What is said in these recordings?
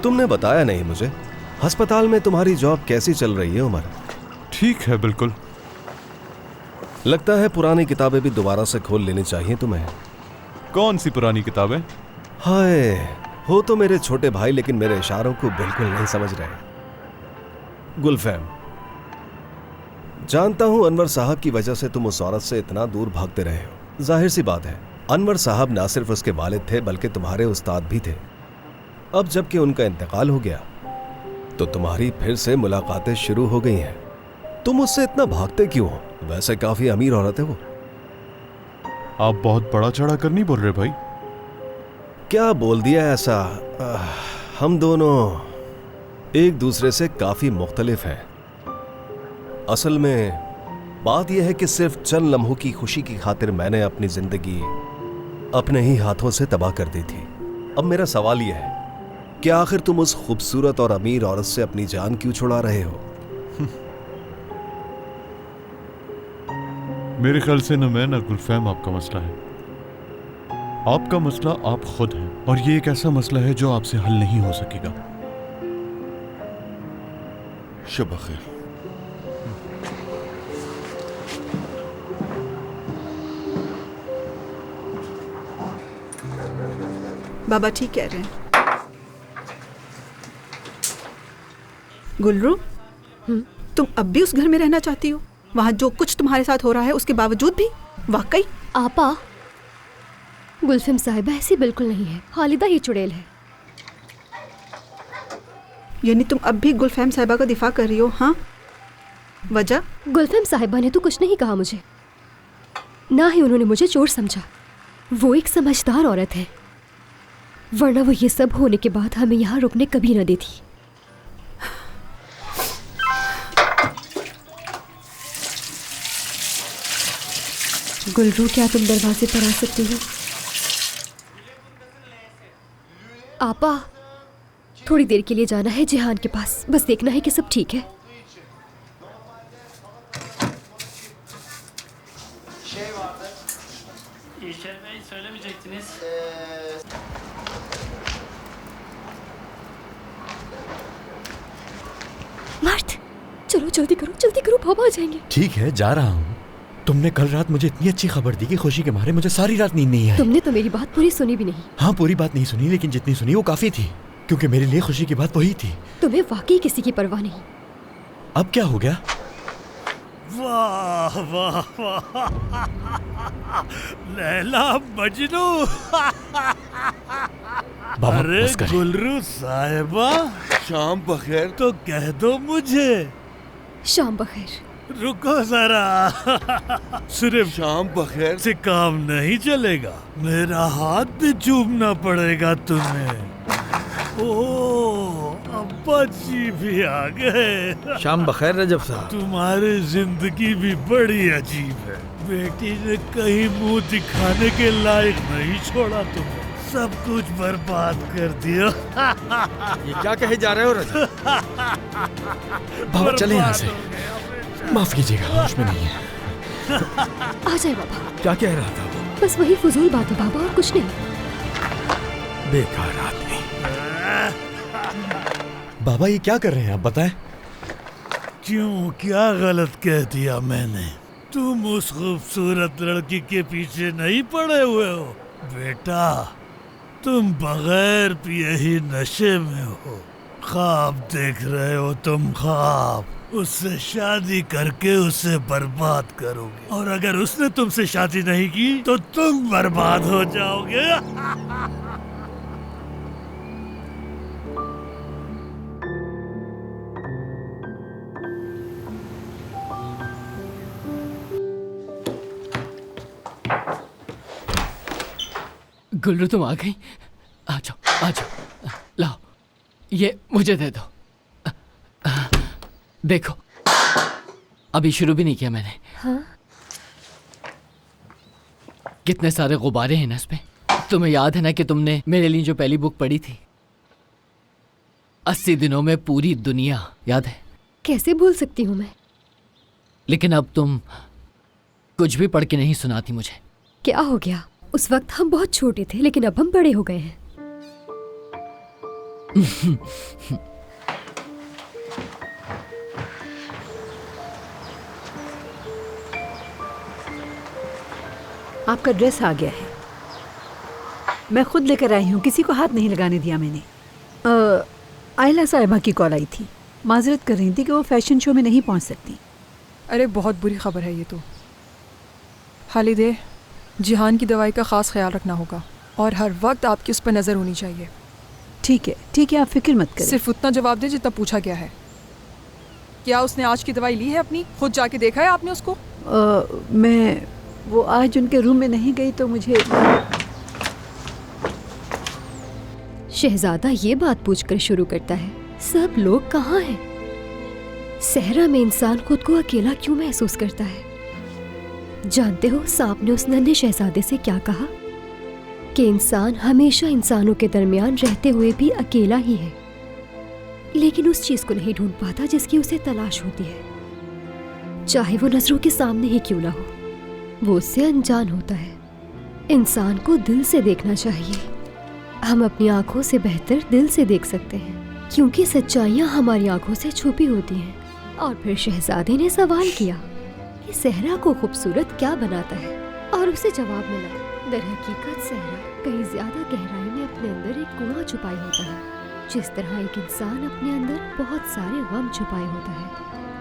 तुमने बताया नहीं मुझे, अस्पताल में तुम्हारी जॉब कैसी चल रही है उमर? ठीक है बिल्कुल। लगता है पुरानी किताबें भी दोबारा से खोल लेनी चाहिए तुम्हें। कौन सी पुरानी किताबें? हाय, हो तो मेरे छोटे भाई लेकिन मेरे इशारों को बिल्कुल नहीं समझ रहे। गुलफैम, जानता हूं अनवर साहब की वजह से तुम उस औरत से इतना दूर भागते रहे हो। जाहिर सी बात है, अनवर साहब ना सिर्फ उसके वालिद थे बल्कि तुम्हारे उस्ताद भी थे। अब जबकि उनका इंतकाल हो गया तो तुम्हारी फिर से मुलाकातें शुरू हो गई हैं। तुम उससे इतना भागते क्यों हो? वैसे काफी अमीर औरत है वो। आप बहुत बड़ा चढ़ा कर नहीं बोल रहे भाई। क्या बोल दिया ऐसा? हम दोनों एक दूसरे से काफी मुख्तलिफ हैं। असल में बात यह है कि सिर्फ चंद लम्हों की खुशी की खातिर मैंने अपनी जिंदगी अपने ही हाथों से तबाह कर दी थी। अब मेरा सवाल यह है कि आखिर तुम उस खूबसूरत और अमीर औरत से अपनी जान क्यों छुड़ा रहे हो? मेरे ख्याल से न मैं न गुलफैम आपका मसला है। आपका मसला आप खुद हैं और ये एक ऐसा मसला है जो आपसे हल नहीं हो सकेगा। शब खैर। बाबा ठीक कह रहे हैं। गुलरू, तुम अब भी उस घर में रहना चाहती हो? वहाँ जो कुछ तुम्हारे साथ हो रहा है उसके बावजूद भी? वाकई? आपा, गुलफिम साहिबा ऐसी बिल्कुल नहीं है, खालिदा ही चुड़ैल है। यानी तुम अब भी गुलफैम साहिबा का दिफा कर रही हो? हाँ, वजह? गुलफिम साहिबा ने तो कुछ नहीं कहा मुझे, ना ही उन्होंने मुझे चोर समझा। वो एक समझदार औरत है, वरना वो ये सब होने के बाद हमें यहाँ रुकने कभी न देती। गुलरू, क्या तुम दरवाजे पर आ सकती हो? आपा, थोड़ी देर के लिए जाना है जिहान के पास, बस देखना है कि सब ठीक है। मर्द, चलो जल्दी करो, बाबा आ जाएंगे। ठीक है, जा रहा हूँ। तुमने कल रात मुझे इतनी अच्छी खबर दी कि खुशी के मारे मुझे सारी रात नींद नहीं आई। तुमने तो मेरी बात पूरी सुनी भी नहीं। हाँ, पूरी बात नहीं सुनी, लेकिन जितनी सुनी वो काफी थी, क्योंकि मेरे लिए खुशी की बात वही थी। तुम्हें वाकई किसी की परवाह नहीं। अब क्या हो गया? वाह वाह वाह, लैला मजनू। अरे गुलरू साहिबा, शाम बखैर। तो कह दो मुझे। शाम बखैर। रुको जरा, सिर्फ शाम बखैर से काम नहीं चलेगा, मेरा हाथ भी चूमना पड़ेगा तुम्हें। ओह, अब्बा जी भी आ गए। शाम बखैर रजब साहब। तुम्हारी जिंदगी भी बड़ी अजीब है। बेटी ने कहीं मुंह दिखाने के लायक नहीं छोड़ा तुम्हें, सब कुछ बर्बाद कर दिया। ये क्या कहे जा रहे हो रजब? बाबा चले यहाँ से, माफ कीजिएगा, होश में नहीं है। आ जाए बाबा। क्या कह रहा था वो? बस वही फजूल बात है बाबा, और कुछ नहीं। बेकार आदमी। बाबा ये क्या कर रहे हैं आप बताएं? क्यों, क्या गलत कह दिया मैंने? तुम उस खूबसूरत लड़की के पीछे नहीं पड़े हुए हो बेटा। तुम बगैर पिए ही नशे में हो, ख्वाब देख रहे हो तुम, ख्वाब। उससे शादी करके उसे बर्बाद करोगे, और अगर उसने तुमसे शादी नहीं की तो तुम बर्बाद हो जाओगे। गुल्लू तुम आ गई? आ जाओ, लाओ, ये मुझे दे दो। देखो, अभी शुरू भी नहीं किया मैंने। हाँ? कितने सारे गुब्बारे हैं ना इस पे। तुम्हें याद है ना कि तुमने मेरे लिए जो पहली बुक पढ़ी थी, 80 दिनों में पूरी दुनिया, याद है? कैसे भूल सकती हूँ मैं। लेकिन अब तुम कुछ भी पढ़ के नहीं सुनाती मुझे। क्या हो गया? उस वक्त हम बहुत छोटे थे, लेकिन अब हम बड़े हो गए हैं। आपका ड्रेस आ गया है। मैं खुद लेकर आई हूँ, किसी को हाथ नहीं लगाने दिया मैंने। आयला साहिबा की कॉल आई थी, माजरत कर रही थी कि वो फैशन शो में नहीं पहुँच सकती। अरे बहुत बुरी खबर है ये तो। हालिदे, जिहान की दवाई का ख़ास ख्याल रखना होगा और हर वक्त आपकी उस पर नज़र होनी चाहिए। ठीक है, आप फिक्र मत करें। सिर्फ उतना जवाब दे जितना पूछा गया है। क्या उसने आज की दवाई ली है अपनी? खुद जाके देखा है आपने उसको? वो आज उनके रूम में नहीं गई तो मुझे। शहजादा ये बात पूछकर शुरू करता है, सब लोग कहाँ हैं? सहरा में इंसान खुद को अकेला क्यों महसूस करता है? जानते हो सांप ने उस नन्हे शहजादे से क्या कहा? कि इंसान हमेशा इंसानों के दरमियान रहते हुए भी अकेला ही है, लेकिन उस चीज को नहीं ढूंढ पाता जिसकी उसे तलाश होती है, चाहे वो नजरों के सामने ही क्यों ना हो। वो उससे अनजान होता है। इंसान को दिल से देखना चाहिए। हम अपनी आंखों से बेहतर दिल से देख सकते हैं, क्योंकि सच्चाइयाँ हमारी आंखों से छुपी होती हैं। और फिर शहजादे ने सवाल किया कि सहरा को खूबसूरत क्या बनाता है, और उसे जवाब मिला, दरहकीकत सहरा कहीं ज्यादा गहराई में अपने अंदर एक कुआं छुपाए होता है। जिस तरह एक इंसान अपने अंदर बहुत सारे गम छुपाए होता है,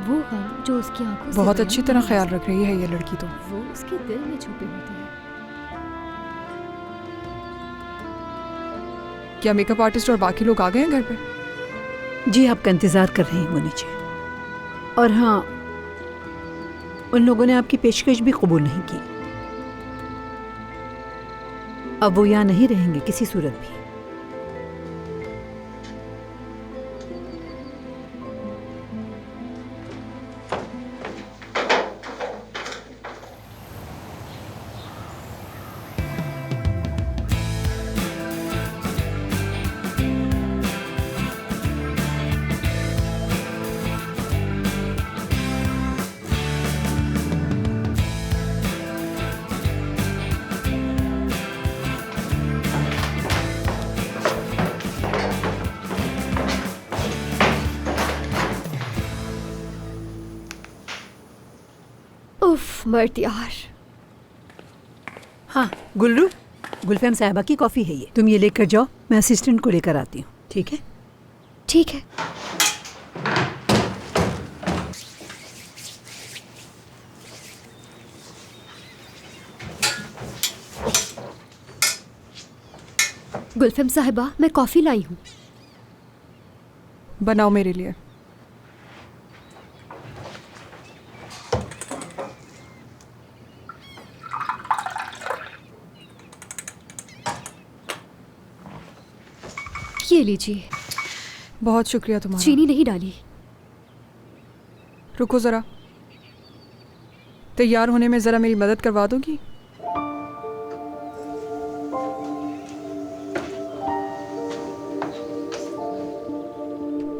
वो गम जो उसकी आंखों से बहुत अच्छी तरह ख्याल रख रही है ये लड़की तो। वो उसके दिल में छुपे होते हैं। क्या मेकअप आर्टिस्ट और बाकी लोग आ गए हैं घर पे? जी, आपका इंतजार कर रही हूँ वो नीचे। और हाँ, उन लोगों ने आपकी पेशकश भी कबूल नहीं की। अब वो यहाँ नहीं रहेंगे किसी सूरत भी। उफ, मर्द यार। हाँ गुल्लू, गुलफैम साहिबा की कॉफ़ी है ये, तुम ये लेकर जाओ, मैं असिस्टेंट को लेकर आती हूँ। ठीक है? ठीक है। गुलफैम साहिबा, मैं कॉफ़ी लाई हूँ। बनाओ मेरे लिए। ये लीजिए। बहुत शुक्रिया तुम्हारा। चीनी नहीं डाली। रुको ज़रा, तैयार होने में ज़रा मेरी मदद करवा दोगी?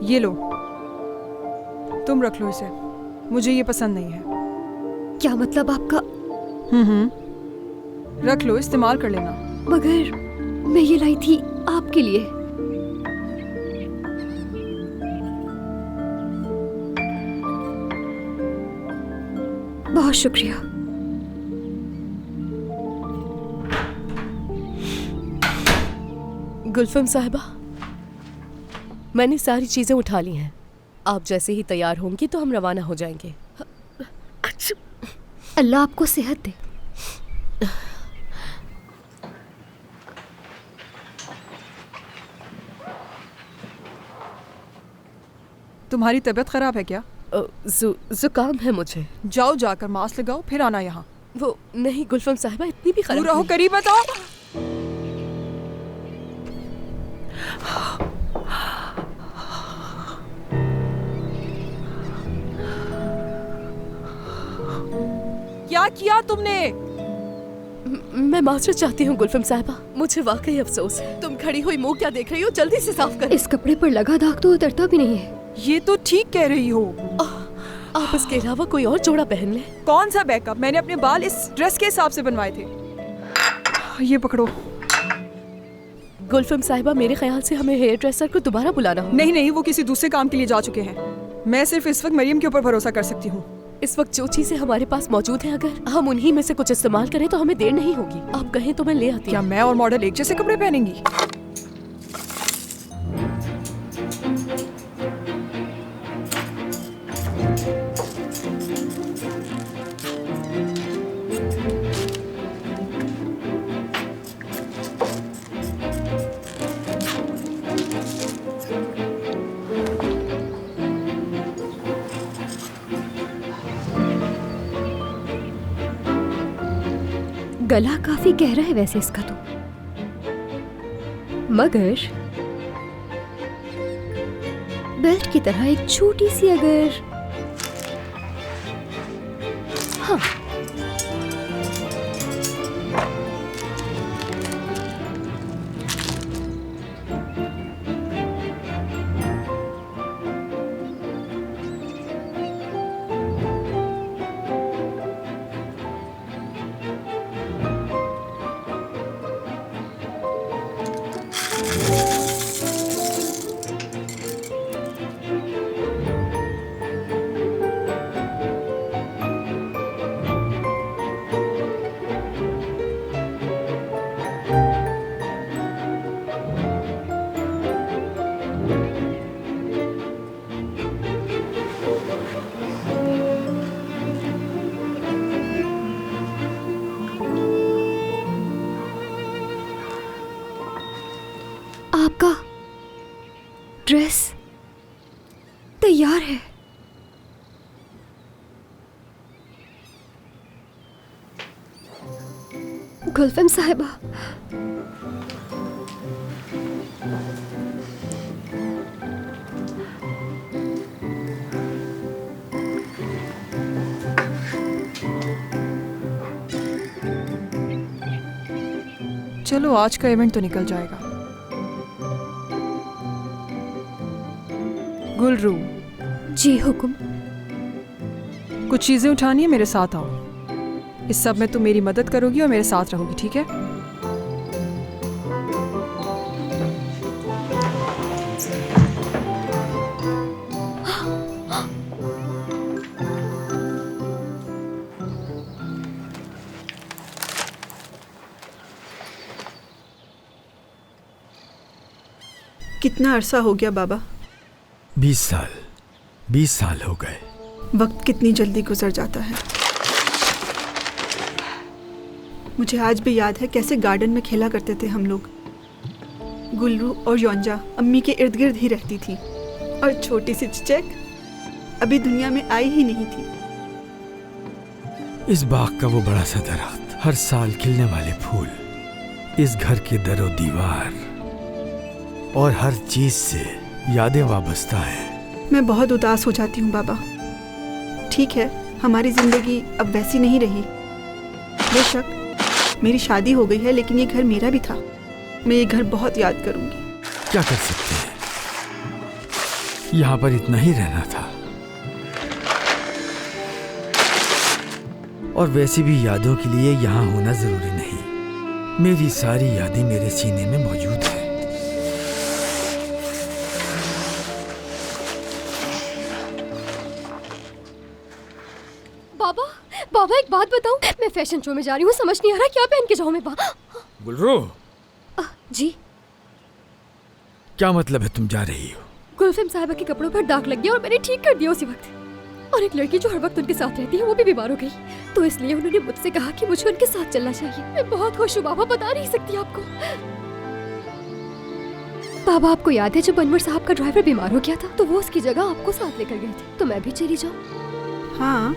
ये लो, तुम रख लो इसे, मुझे ये पसंद नहीं है। क्या मतलब आपका? रख लो, इस्तेमाल कर लेना। मगर मैं ये लाई थी आपके लिए। बहुत शुक्रिया। गुलफम साहिबा, मैंने सारी चीजें उठा ली हैं। आप जैसे ही तैयार होंगी तो हम रवाना हो जाएंगे। अल्लाह आपको सेहत दे। तुम्हारी तबीयत खराब है क्या? जुकाम है मुझे। जाओ जाकर मास्क लगाओ, फिर आना यहाँ। वो नहीं गुलफम साहिबा, इतनी भी खराब रहो, करीब बताओ। क्या किया तुमने? मैं माजरत चाहती हूँ गुलफम साहिबा, मुझे वाकई अफसोस है। तुम खड़ी हुई मुंह क्या देख रही हो? जल्दी से साफ कर। इस कपड़े पर लगा दाग तो उतरता भी नहीं है। ये तो ठीक कह रही हो। आप इसके अलावा कोई और जोड़ा पहन ले। कौन सा बैकअप? मैंने अपने बाल इस ड्रेस के हिसाब से बनवाए थे। ये पकड़ो। गुलफम साहिबा, मेरे ख्याल से हमें हेयर ड्रेसर को दोबारा बुलाना होगा। नहीं नहीं, वो किसी दूसरे काम के लिए जा चुके हैं। मैं सिर्फ इस वक्त मरियम के ऊपर भरोसा कर सकती हूँ। इस वक्त जो चीजें हमारे पास मौजूद हैं, अगर हम उन्हीं में से कुछ इस्तेमाल करें तो हमें देर नहीं होगी। आप कहें तो मैं ले आती क्या हूँ। मैं और मॉडल एक जैसे कपड़े पहनेंगी? गला काफी गहरा है वैसे इसका तो, मगर बेल्ट की तरह एक छोटी सी अगर, हाँ, आपका ड्रेस तैयार है। गुलफम साहिबा, चलो आज का इवेंट तो निकल जाएगा। गुलरू, जी हुक्म। कुछ चीजें उठानी है, मेरे साथ आओ। इस सब में तुम मेरी मदद करोगी और मेरे साथ रहोगी, ठीक है? कितना अरसा हो गया बाबा? 20 साल हो गए। वक्त कितनी जल्दी गुजर जाता है। मुझे आज भी याद है कैसे गार्डन में खेला करते थे हम लोग। गुल्लू और योंजा अम्मी के इर्द गिर्द ही रहती थी, और छोटी सी चिचक अभी दुनिया में आई ही नहीं थी। इस बाग का वो बड़ा सा दरख्त, हर साल खिलने वाले फूल, इस घर के दरो दीवार और हर चीज से यादें वाबस्ता हैं। मैं बहुत उदास हो जाती हूँ बाबा। ठीक है, हमारी जिंदगी अब वैसी नहीं रही। बेशक मेरी शादी हो गई है, लेकिन ये घर मेरा भी था। मैं ये घर बहुत याद करूंगी। क्या कर सकते हैं, यहाँ पर इतना ही रहना था। और वैसे भी यादों के लिए यहाँ होना जरूरी नहीं। मेरी सारी यादें मेरे सीने में मौजूद हैं। बाबा एक बात बताऊं, मैं फैशन शो में जा रही हूँ, समझ नहीं आ रहा क्या पहन के जाऊँ मैं। गुलरू, जी क्या मतलब है तुम जा रही हो? गुलफम साहिबा के कपड़ों पर दाग लग गया और मैंने ठीक कर दिया उसी वक्त। और एक लड़की जो हर वक्त उनके साथ रहती है वो भी बीमार हो गई, तो इसलिए उन्होंने मुझसे कहा कि मुझे उनके साथ चलना चाहिए। मैं बहुत खुश हूँ बाबा, बता नहीं सकती आपको। बाबा आपको याद है जब अनवर साहब का ड्राइवर बीमार हो गया था, तो वो उसकी जगह आपको साथ लेकर गए थे, तो मैं भी चली जाऊँ। हाँ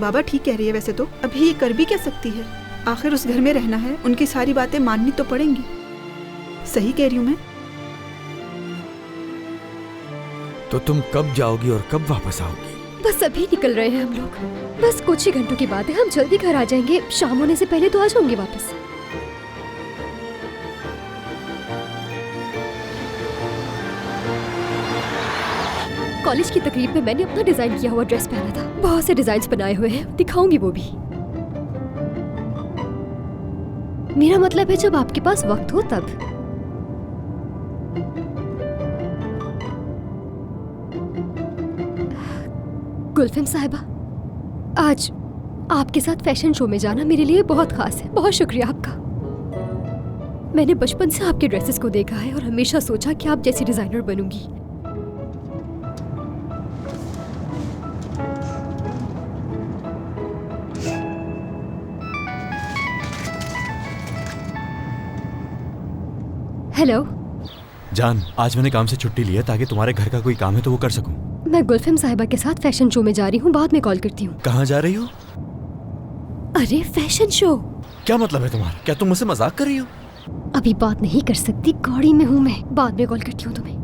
बाबा ठीक कह रही है। वैसे तो अभी ये कर भी क्या सकती है, आखिर उस घर में रहना है, उनकी सारी बातें माननी तो पड़ेंगी। सही कह रही हूँ मैं। तो तुम कब जाओगी और कब वापस आओगी? बस अभी निकल रहे हैं हम लोग, बस कुछ ही घंटों की बात है, हम जल्दी घर आ जाएंगे। शाम होने से पहले तो आ जाऊंगी वापस। कॉलेज की तकरीब में मैंने अपना डिजाइन किया हुआ ड्रेस पहना था। बहुत से डिजाइन्स बनाए हुए हैं, दिखाऊंगी वो भी। मेरा मतलब है जब आपके पास वक्त हो तब। गुलफिम साहिबा, आज आपके साथ फैशन शो में जाना मेरे लिए बहुत खास है। बहुत शुक्रिया आपका। मैंने बचपन से आपके ड्रेसेस को देखा है और हमेशा सोचा कि आप जैसी डिजाइनर बनूंगी। हेलो जान, आज मैंने काम से छुट्टी ली है ताकि तुम्हारे घर का कोई काम है तो वो कर सकूं। मैं गुलफिम साहिबा के साथ फैशन शो में जा रही हूँ, बाद में कॉल करती हूँ। कहाँ जा रही हो? अरे फैशन शो। क्या मतलब है तुम्हारा? क्या तुम मुझसे मजाक कर रही हो? अभी बात नहीं कर सकती, गाड़ी में हूँ मैं, बाद में कॉल करती हूँ तुम्हें।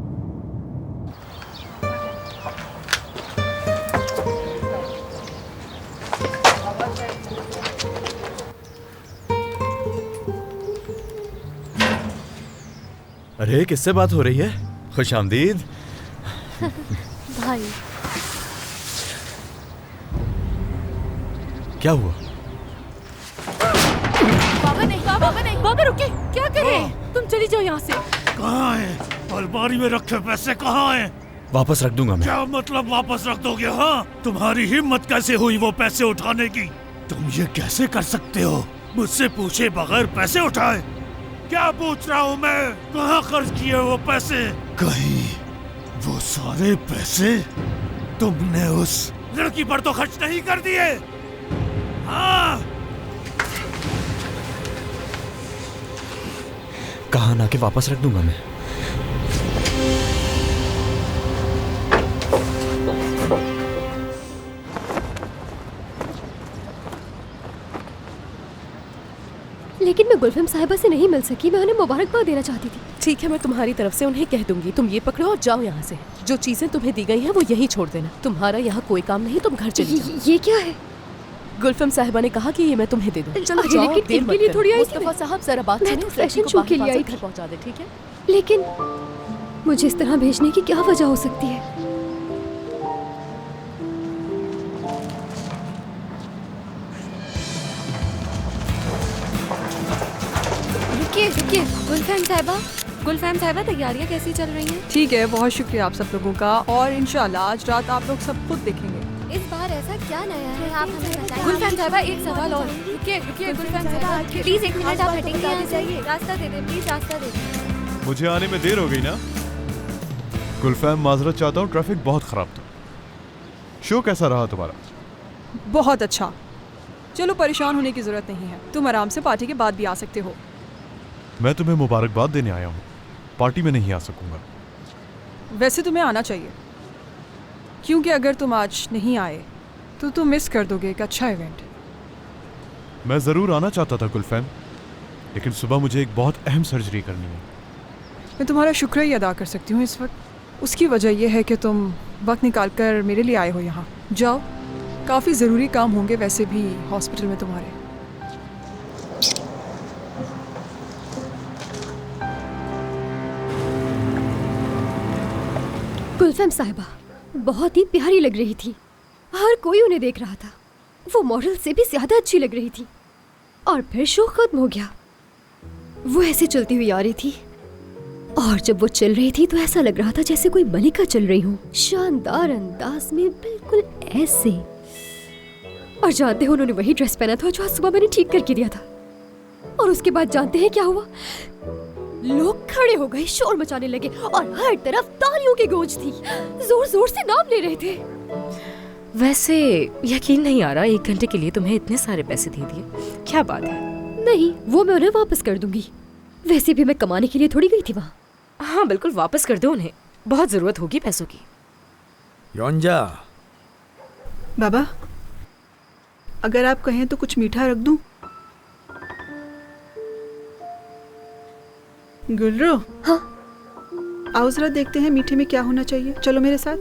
अरे किससे बात हो रही है? खुशामदीद। भाई क्या हुआ? बाबा नहीं, बाबा नहीं, बाबा रुकिए, क्या कर रहे हैं? तुम चली जाओ यहाँ से। कहाँ है? अलमारी में रखे पैसे कहाँ हैं? वापस रख दूंगा मैं। क्या मतलब वापस रख दोगे? हाँ, तुम्हारी हिम्मत कैसे हुई वो पैसे उठाने की? तुम ये कैसे कर सकते हो? मुझसे पूछे बगैर पैसे उठाए? क्या पूछ रहा हूँ मैं? कहाँ खर्च किए वो पैसे? कहीं वो सारे पैसे तुमने उस लड़की पर तो खर्च नहीं कर दिए? हाँ? कहा ना कि वापस रख दूंगा मैं। लेकिन मैं गुलफिम साहिबा से नहीं मिल सकी, मैं उन्हें मुबारकबाद देना चाहती थी। ठीक है, मैं तुम्हारी तरफ से उन्हें कह दूंगी। तुम ये पकड़ो और जाओ यहाँ से। जो चीजें तुम्हें दी गई हैं वो यहीं छोड़ देना। तुम्हारा यहाँ कोई काम नहीं, तुम घर चली जाओ। ये क्या है? गुलफिम साहिबा ने कहा कि ये मैं तुम्हें दे दूं। चलो जाओ, लेकिन देर इनके मत लिए करो। थोड़ी आई थी मुस्तफा साहब जरा बात मैं सुनिए, तो उस लड़की फैशन को शो के लिए बाहर आई घर थी। पहुंचा दे, ठीक है? लेकिन मुझे इस तरह भेजने की क्या वजह हो सकती है? रुकिए, गुलफैम साहिबा तैयारियां कैसी चल रही हैं? ठीक है, बहुत शुक्रिया आप सब लोगों का, और इंशाल्लाह आज रात आप लोग सब खुद देखेंगे। इस बार ऐसा क्या नया है आप हमें बताएं। गुलफैम साहिबा एक सवाल और। रुकिए गुलफैम साहिबा, प्लीज एक मिनट आप हटेंगे यहाँ से? रास्ता दे दे प्लीज, रास्ता दे दे। मुझे आने में देर हो गई ना। गुलफैम, माजरत चाहता हूँ, ट्रैफिक बहुत खराब था। शो कैसा रहा तुम्हारा? बहुत अच्छा। चलो परेशान होने की जरूरत नहीं है, तुम आराम से पार्टी के बाद भी आ सकते हो। मैं तुम्हें मुबारकबाद देने आया हूँ, पार्टी में नहीं आ सकूंगा। वैसे तुम्हें आना चाहिए, क्योंकि अगर तुम आज नहीं आए तो तुम मिस कर दोगे एक अच्छा इवेंट। मैं ज़रूर आना चाहता था गुलफैम, लेकिन सुबह मुझे एक बहुत अहम सर्जरी करनी है। मैं तुम्हारा शुक्रिया अदा कर सकती हूँ इस वक्त। उसकी वजह यह है कि तुम वक्त निकाल कर मेरे लिए आए हो यहाँ। जाओ, काफ़ी ज़रूरी काम होंगे वैसे भी हॉस्पिटल में तुम्हारे। गुलफैम साहिबा बहुत ही प्यारी लग रही थी, हर कोई उन्हें देख रहा था। वो मॉडल से भी ज्यादा अच्छी लग रही थी। और फिर शो खत्म हो गया। वो ऐसे चलती हुई आ रही थी, और जब वो चल रही थी तो ऐसा लग रहा था जैसे कोई मलिका चल रही हो, शानदार अंदाज में, बिल्कुल ऐसे। और जानते हो, उन्होंने वही ड्रेस पहना था जो आज सुबह मैंने ठीक करके दिया था। और उसके बाद जानते हैं क्या हुआ? लोग खड़े हो गए, शोर मचाने लगे, और हर तरफ तालियों की गूंज थी। जोर जोर से नाम ले रहे थे। वैसे यकीन नहीं आ रहा, 1 घंटे के लिए तुम्हें इतने सारे पैसे दे दिए, क्या बात है? नहीं, वो मैं उन्हें वापस कर दूंगी। वैसे भी मैं कमाने के लिए थोड़ी गई थी वहाँ। हाँ बिल्कुल, वापस कर दो उन्हें, बहुत जरूरत होगी पैसों की। योंजा। बाबा, अगर आप कहें तो कुछ मीठा रख दूं? गुलरू। हाँ? आओ जरा देखते हैं मीठे में क्या होना चाहिए। चलो मेरे साथ।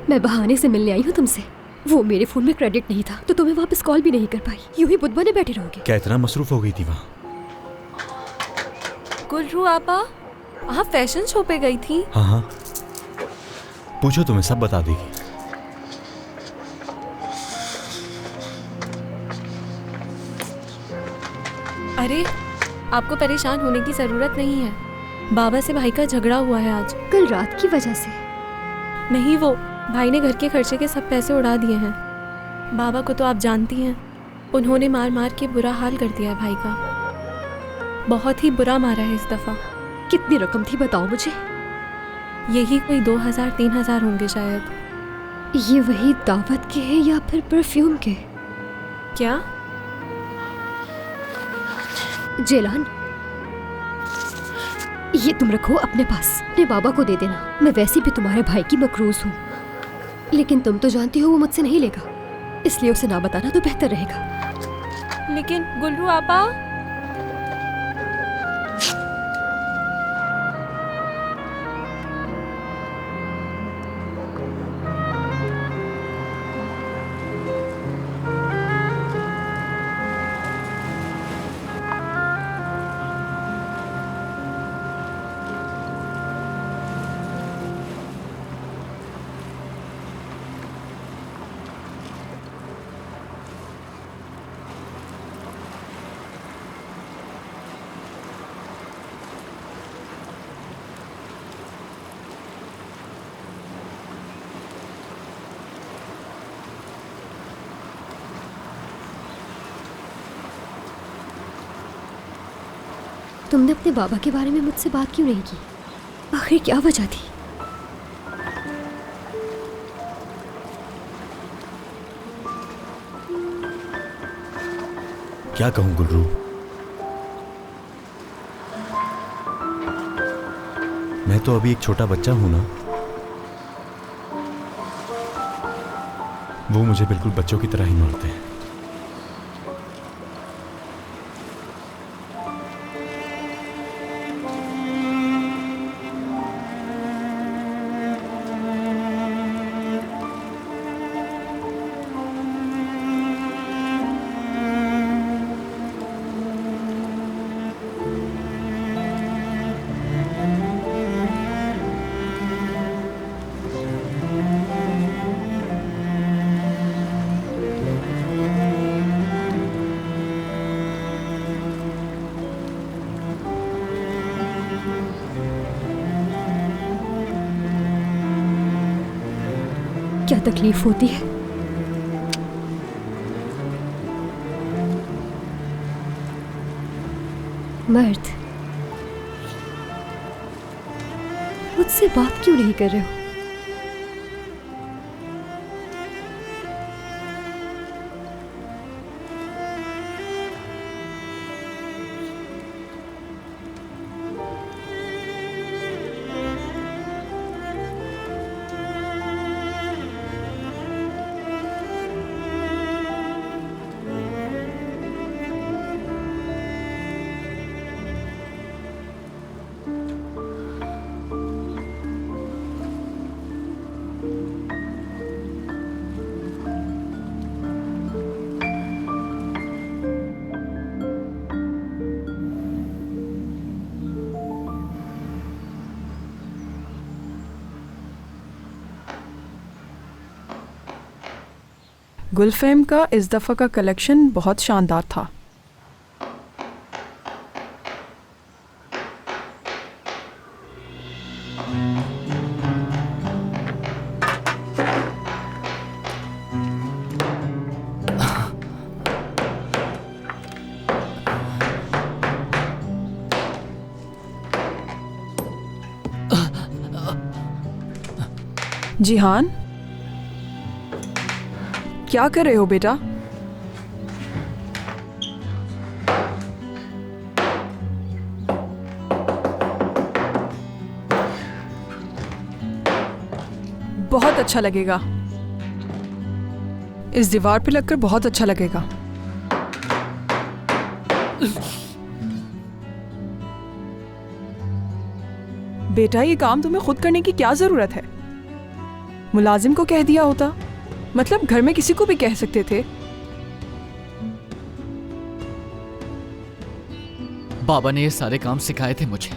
मैं बहाने से मिलने आई हूँ तुमसे। वो मेरे फोन में क्रेडिट नहीं था तो तुम्हें वापस कॉल भी नहीं कर पाई। यूं ही बुध बने बैठे रहोगे। क्या इतना मसरूफ हो गई थी वहाँ? गुलरू आपा, आप फैशन शो पे गई थी? हाँ। पूछो, तुम्हें सब बता देगी। अरे आपको परेशान होने की जरूरत नहीं है। बाबा से भाई का झगड़ा हुआ है आज। कल रात की वजह से? नहीं, वो भाई ने घर के खर्चे के सब पैसे उड़ा दिए हैं। बाबा को तो आप जानती हैं, उन्होंने मार मार के बुरा हाल कर दिया है भाई का। बहुत ही बुरा मारा है इस दफा। कितनी रकम थी बताओ मुझे। यही कोई 2000-3000 होंगे शायद। ये वही दावत के हैं या फिर परफ्यूम के? क्या? जेलान, ये तुम रखो अपने पास, अपने बाबा को दे देना। मैं वैसे भी तुम्हारे भाई की मकरूज हूँ, लेकिन तुम तो जानती हो वो मुझसे नहीं लेगा, इसलिए उसे ना बताना तो बेहतर रहेगा। लेकिन गुल्रू आपा, तुमने अपने बाबा के बारे में मुझसे बात क्यों नहीं की? आखिर क्या वजह थी? क्या कहूँ गुल्रू, मैं तो अभी एक छोटा बच्चा हूं ना। वो मुझे बिल्कुल बच्चों की तरह ही मारते हैं। क्या तकलीफ होती है? मर्द, मुझसे बात क्यों नहीं कर रहे हो? गुलफेम का इस दफ़ा का कलेक्शन बहुत शानदार था। जिहान, क्या कर रहे हो बेटा? बहुत अच्छा लगेगा, इस दीवार पे लगकर बहुत अच्छा लगेगा। बेटा, ये काम तुम्हें खुद करने की क्या जरूरत है? मुलाजिम को कह दिया होता, मतलब घर में किसी को भी कह सकते थे। बाबा ने ये सारे काम सिखाए थे मुझे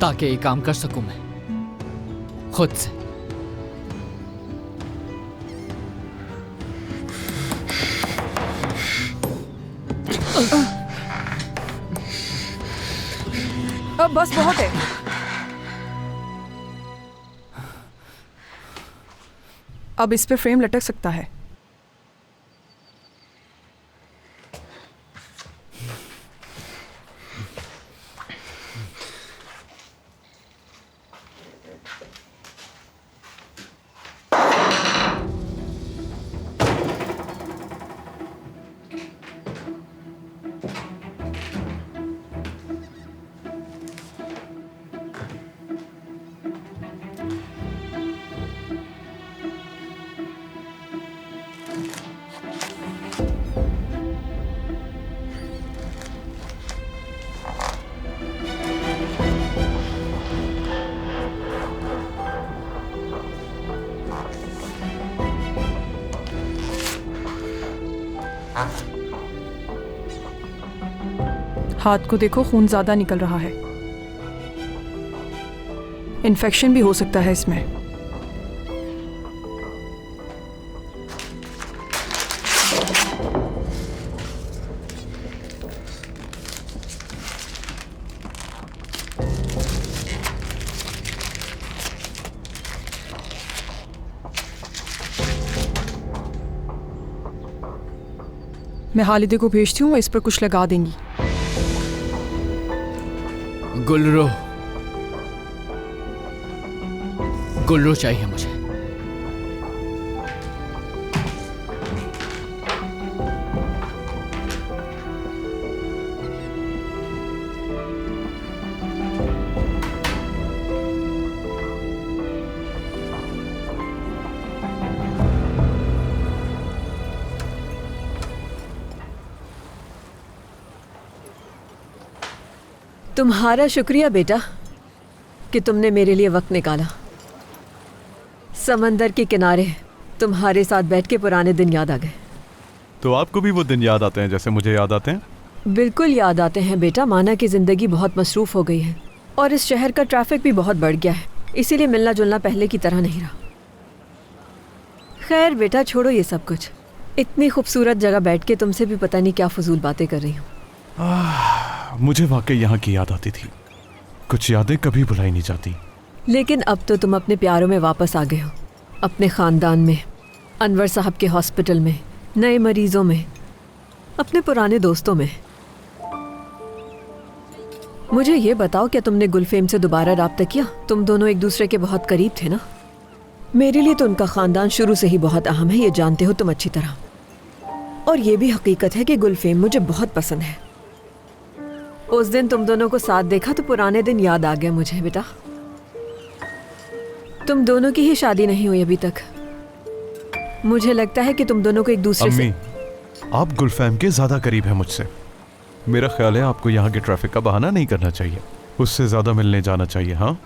ताकि ये काम कर सकूं मैं। खुद से। अब बस बहुत है। अब इस पे फ्रेम लटक सकता है। हाथ को देखो, खून ज्यादा निकल रहा है। इन्फेक्शन भी हो सकता है इसमें। मैं हालिदे को भेजती हूँ, इस पर कुछ लगा देंगी। गुलरू चाहिए मुझे। तुम्हारा शुक्रिया बेटा कि तुमने मेरे लिए वक्त निकाला। समंदर के किनारे तुम्हारे साथ बैठ के पुराने दिन याद आ गए। तो आपको भी वो दिन याद आते हैं जैसे मुझे याद आते हैं? बिल्कुल याद आते हैं बेटा। माना कि ज़िंदगी बहुत मसरूफ़ हो गई है और इस शहर का ट्रैफिक भी बहुत बढ़ गया है, इसीलिए मिलना जुलना पहले की तरह नहीं रहा। खैर बेटा, छोड़ो ये सब कुछ। इतनी खूबसूरत जगह बैठ के तुमसे भी पता नहीं क्या फजूल बातें कर रही हूँ। मुझे वाकई यहाँ की याद आती थी। कुछ यादें कभी भुलाई नहीं जाती। लेकिन अब तो तुम अपने प्यारों में वापस आ गए हो, अपने ख़ानदान में, अनवर साहब के हॉस्पिटल में, नए मरीजों में, अपने पुराने दोस्तों में। मुझे ये बताओ, क्या तुमने गुलफेम से दोबारा राब्ता किया? तुम दोनों एक दूसरे के बहुत करीब थे ना। मेरे लिए तो उनका ख़ानदान शुरू से ही बहुत अहम है, ये जानते हो तुम अच्छी तरह। और ये भी हकीकत है कि गुलफेम मुझे बहुत पसंद है। उस दिन तुम दोनों को साथ देखा तो पुराने दिन याद आ गए मुझे बेटा। तुम दोनों की ही शादी नहीं हुई अभी तक। मुझे लगता है कि तुम दोनों को एक दूसरे से आप गुलफैम के ज्यादा करीब हैं मुझसे। मेरा ख्याल है आपको यहाँ के ट्रैफिक का बहाना नहीं करना चाहिए, उससे ज्यादा मिलने जाना चाहिए। हाँ,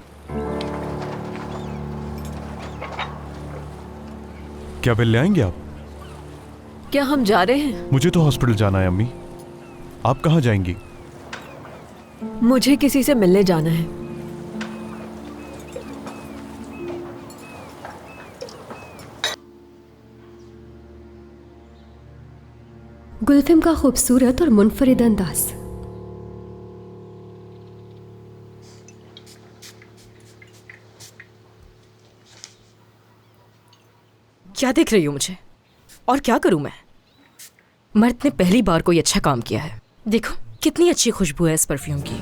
क्या बिल ले आएंगे आप? क्या हम जा रहे हैं? मुझे तो हॉस्पिटल जाना है अम्मी। आप कहाँ जाएंगी? मुझे किसी से मिलने जाना है। गुलफिम का खूबसूरत और मुनफरिद अंदाज। क्या देख रही हो मुझे? और क्या करूं मैं? मर्द ने पहली बार कोई अच्छा काम किया है। देखो कितनी अच्छी खुशबू है इस परफ्यूम की।